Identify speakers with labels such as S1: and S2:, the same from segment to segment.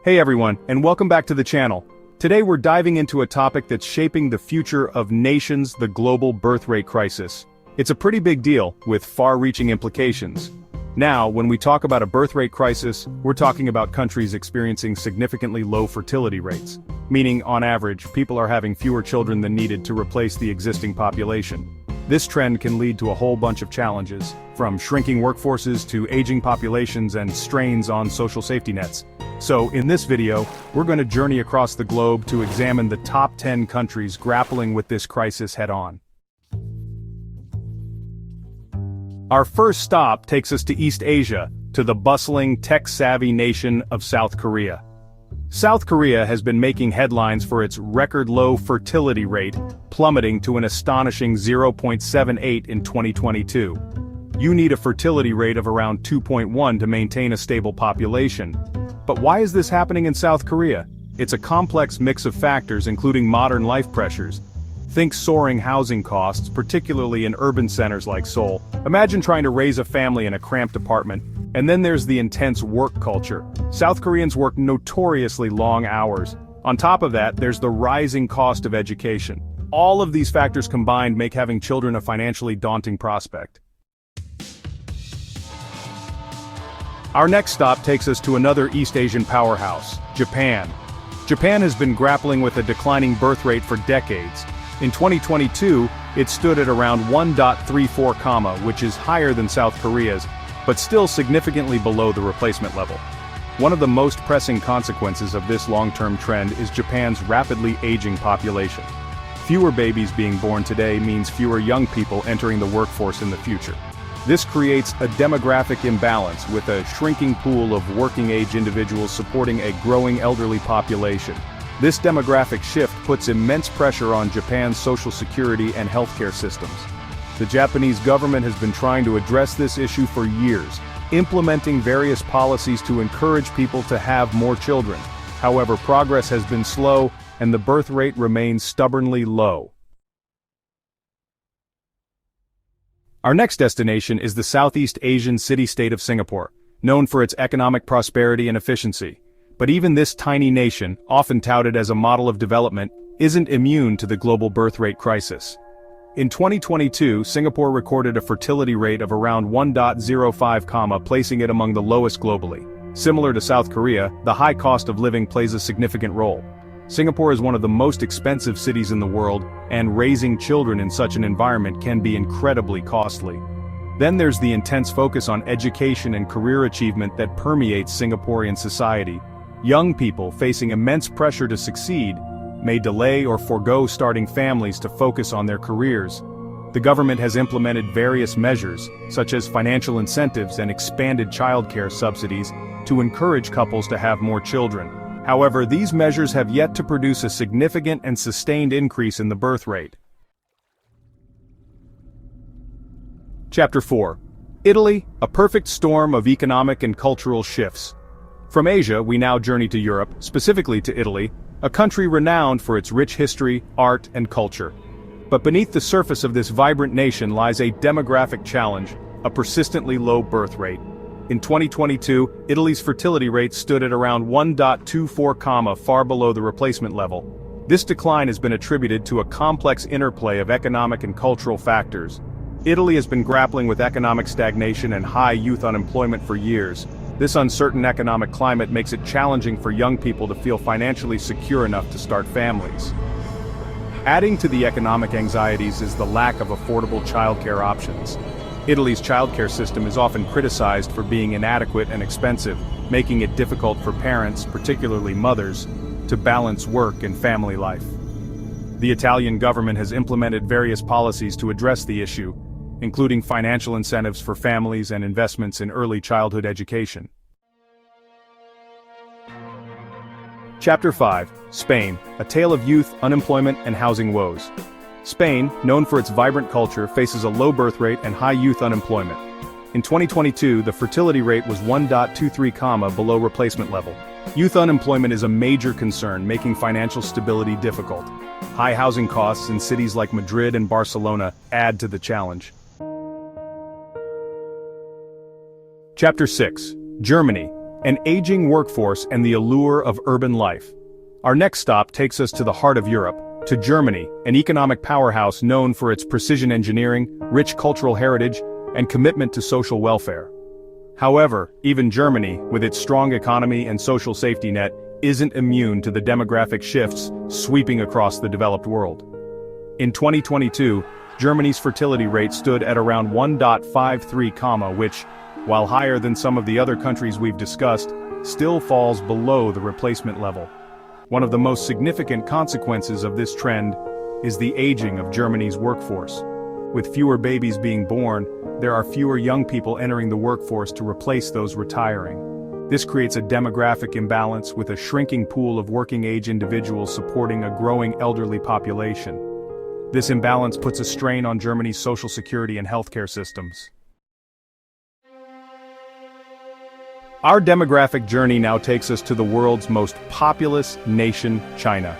S1: Hey everyone, and welcome back to the channel. Today we're diving into a topic that's shaping the future of nations, the global birth rate crisis. It's a pretty big deal, with far-reaching implications. Now, when we talk about a birth rate crisis, we're talking about countries experiencing significantly low fertility rates. Meaning, on average, people are having fewer children than needed to replace the existing population. This trend can lead to a whole bunch of challenges, from shrinking workforces to aging populations and strains on social safety nets. So, in this video, we're going to journey across the globe to examine the top 10 countries grappling with this crisis head-on. Our first stop takes us to East Asia, to the bustling, tech-savvy nation of South Korea. South Korea has been making headlines for its record-low fertility rate, plummeting to an astonishing 0.78 in 2022. You need a fertility rate of around 2.1 to maintain a stable population. But why is this happening in South Korea? It's a complex mix of factors including modern life pressures. Think soaring housing costs, particularly in urban centers like Seoul. Imagine trying to raise a family in a cramped apartment. And then there's the intense work culture. South Koreans work notoriously long hours. On top of that, there's the rising cost of education. All of these factors combined make having children a financially daunting prospect. Our next stop takes us to another East Asian powerhouse, Japan. Japan has been grappling with a declining birth rate for decades. In 2022, it stood at around 1.34, which is higher than South Korea's, but still significantly below the replacement level. One of the most pressing consequences of this long-term trend is Japan's rapidly aging population. Fewer babies being born today means fewer young people entering the workforce in the future. This creates a demographic imbalance with a shrinking pool of working-age individuals supporting a growing elderly population. This demographic shift puts immense pressure on Japan's social security and healthcare systems. The Japanese government has been trying to address this issue for years, implementing various policies to encourage people to have more children. However, progress has been slow, and the birth rate remains stubbornly low. Our next destination is the Southeast Asian city-state of Singapore, known for its economic prosperity and efficiency. But even this tiny nation, often touted as a model of development, isn't immune to the global birth rate crisis. In 2022, Singapore recorded a fertility rate of around 1.05, placing it among the lowest globally. Similar to South Korea, the high cost of living plays a significant role. Singapore is one of the most expensive cities in the world, and raising children in such an environment can be incredibly costly. Then there's the intense focus on education and career achievement that permeates Singaporean society. Young people facing immense pressure to succeed may delay or forego starting families to focus on their careers. The government has implemented various measures, such as financial incentives and expanded childcare subsidies, to encourage couples to have more children. However, these measures have yet to produce a significant and sustained increase in the birth rate. Chapter 4. Italy, a perfect storm of economic and cultural shifts. From Asia, we now journey to Europe, specifically to Italy, a country renowned for its rich history, art, and culture. But beneath the surface of this vibrant nation lies a demographic challenge, a persistently low birth rate. In 2022, Italy's fertility rate stood at around 1.24, far below the replacement level. This decline has been attributed to a complex interplay of economic and cultural factors. Italy has been grappling with economic stagnation and high youth unemployment for years. This uncertain economic climate makes it challenging for young people to feel financially secure enough to start families. Adding to the economic anxieties is the lack of affordable childcare options. Italy's childcare system is often criticized for being inadequate and expensive, making it difficult for parents, particularly mothers, to balance work and family life. The Italian government has implemented various policies to address the issue, including financial incentives for families and investments in early childhood education. Chapter 5. Spain, a tale of youth, unemployment, and housing woes. Spain, known for its vibrant culture, faces a low birth rate and high youth unemployment. In 2022, the fertility rate was 1.23, below replacement level. Youth unemployment is a major concern, making financial stability difficult. High housing costs in cities like Madrid and Barcelona add to the challenge. Chapter 6. Germany, an aging workforce and the allure of urban life. Our next stop takes us to the heart of Europe, to Germany, an economic powerhouse known for its precision engineering, rich cultural heritage, and commitment to social welfare. However, even Germany, with its strong economy and social safety net, isn't immune to the demographic shifts sweeping across the developed world. In 2022, Germany's fertility rate stood at around 1.53, which, while higher than some of the other countries we've discussed, still falls below the replacement level. One of the most significant consequences of this trend is the aging of Germany's workforce. With fewer babies being born, there are fewer young people entering the workforce to replace those retiring. This creates a demographic imbalance with a shrinking pool of working-age individuals supporting a growing elderly population. This imbalance puts a strain on Germany's social security and healthcare systems. Our demographic journey now takes us to the world's most populous nation, China.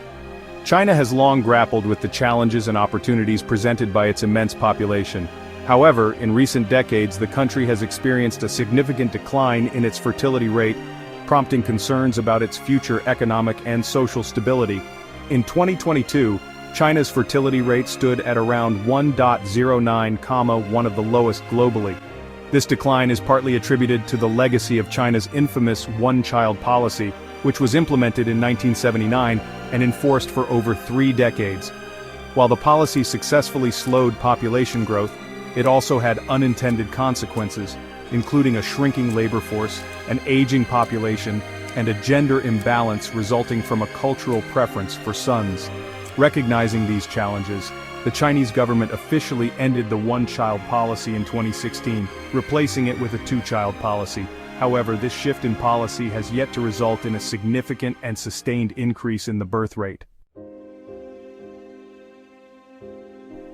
S1: China has long grappled with the challenges and opportunities presented by its immense population. However, in recent decades, the country has experienced a significant decline in its fertility rate, prompting concerns about its future economic and social stability. In 2022, China's fertility rate stood at around 1.09, one of the lowest globally. This decline is partly attributed to the legacy of China's infamous one-child policy, which was implemented in 1979 and enforced for over 3 decades. While the policy successfully slowed population growth, it also had unintended consequences, including a shrinking labor force, an aging population, and a gender imbalance resulting from a cultural preference for sons. Recognizing these challenges, the Chinese government officially ended the one-child policy in 2016, replacing it with a two-child policy. However, this shift in policy has yet to result in a significant and sustained increase in the birth rate.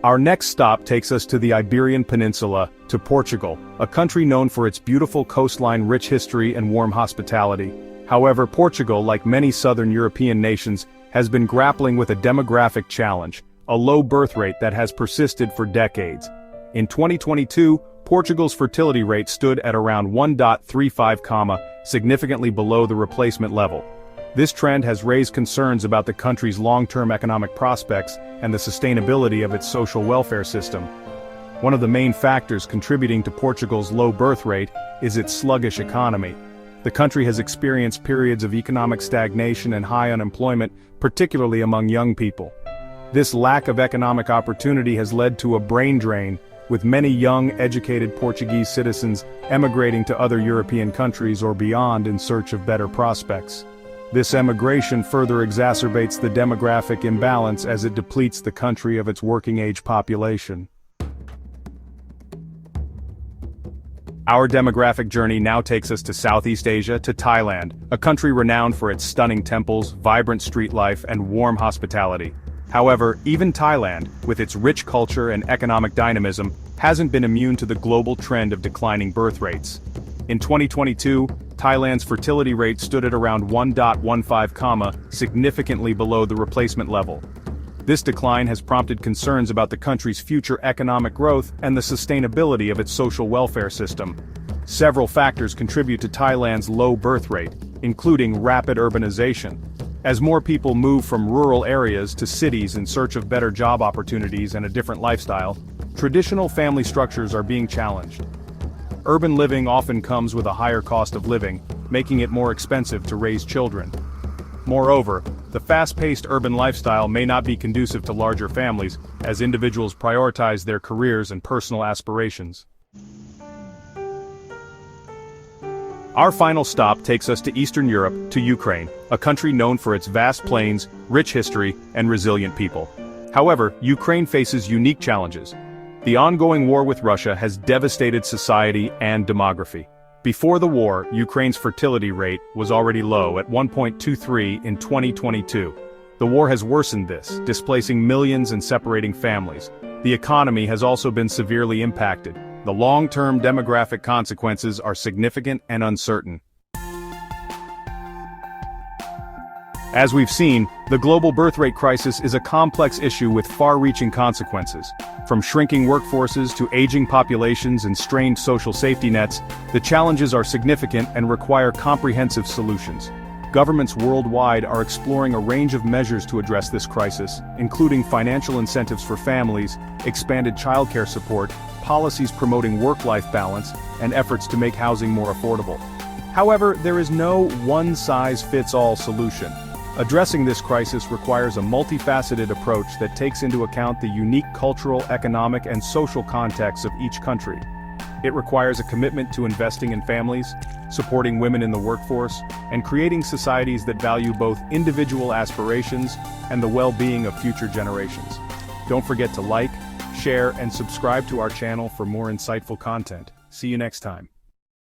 S1: Our next stop takes us to the Iberian Peninsula, to Portugal, a country known for its beautiful coastline, rich history, and warm hospitality. However, Portugal, like many southern European nations, has been grappling with a demographic challenge, a low birth rate that has persisted for decades. In 2022, Portugal's fertility rate stood at around 1.35, significantly below the replacement level. This trend has raised concerns about the country's long-term economic prospects and the sustainability of its social welfare system. One of the main factors contributing to Portugal's low birth rate is its sluggish economy. The country has experienced periods of economic stagnation and high unemployment, particularly among young people. This lack of economic opportunity has led to a brain drain, with many young, educated Portuguese citizens emigrating to other European countries or beyond in search of better prospects. This emigration further exacerbates the demographic imbalance as it depletes the country of its working-age population. Our demographic journey now takes us to Southeast Asia, to Thailand, a country renowned for its stunning temples, vibrant street life, and warm hospitality. However, even Thailand, with its rich culture and economic dynamism, hasn't been immune to the global trend of declining birth rates. In 2022, Thailand's fertility rate stood at around 1.15, significantly below the replacement level. This decline has prompted concerns about the country's future economic growth and the sustainability of its social welfare system. Several factors contribute to Thailand's low birth rate, including rapid urbanization. As more people move from rural areas to cities in search of better job opportunities and a different lifestyle, traditional family structures are being challenged. Urban living often comes with a higher cost of living, making it more expensive to raise children. Moreover, the fast-paced urban lifestyle may not be conducive to larger families, as individuals prioritize their careers and personal aspirations. Our final stop takes us to Eastern Europe, to Ukraine, a country known for its vast plains, rich history, and resilient people. However, Ukraine faces unique challenges. The ongoing war with Russia has devastated society and demography. Before the war, Ukraine's fertility rate was already low at 1.23 in 2022. The war has worsened this, displacing millions and separating families. The economy has also been severely impacted. The long-term demographic consequences are significant and uncertain. As we've seen, the global birth rate crisis is a complex issue with far-reaching consequences. From shrinking workforces to aging populations and strained social safety nets, the challenges are significant and require comprehensive solutions. Governments worldwide are exploring a range of measures to address this crisis, including financial incentives for families, expanded childcare support, policies promoting work-life balance, and efforts to make housing more affordable. However, there is no one-size-fits-all solution. Addressing this crisis requires a multifaceted approach that takes into account the unique cultural, economic, and social contexts of each country. It requires a commitment to investing in families, supporting women in the workforce, and creating societies that value both individual aspirations and the well-being of future generations. Don't forget to like, share, and subscribe to our channel for more insightful content. See you next time.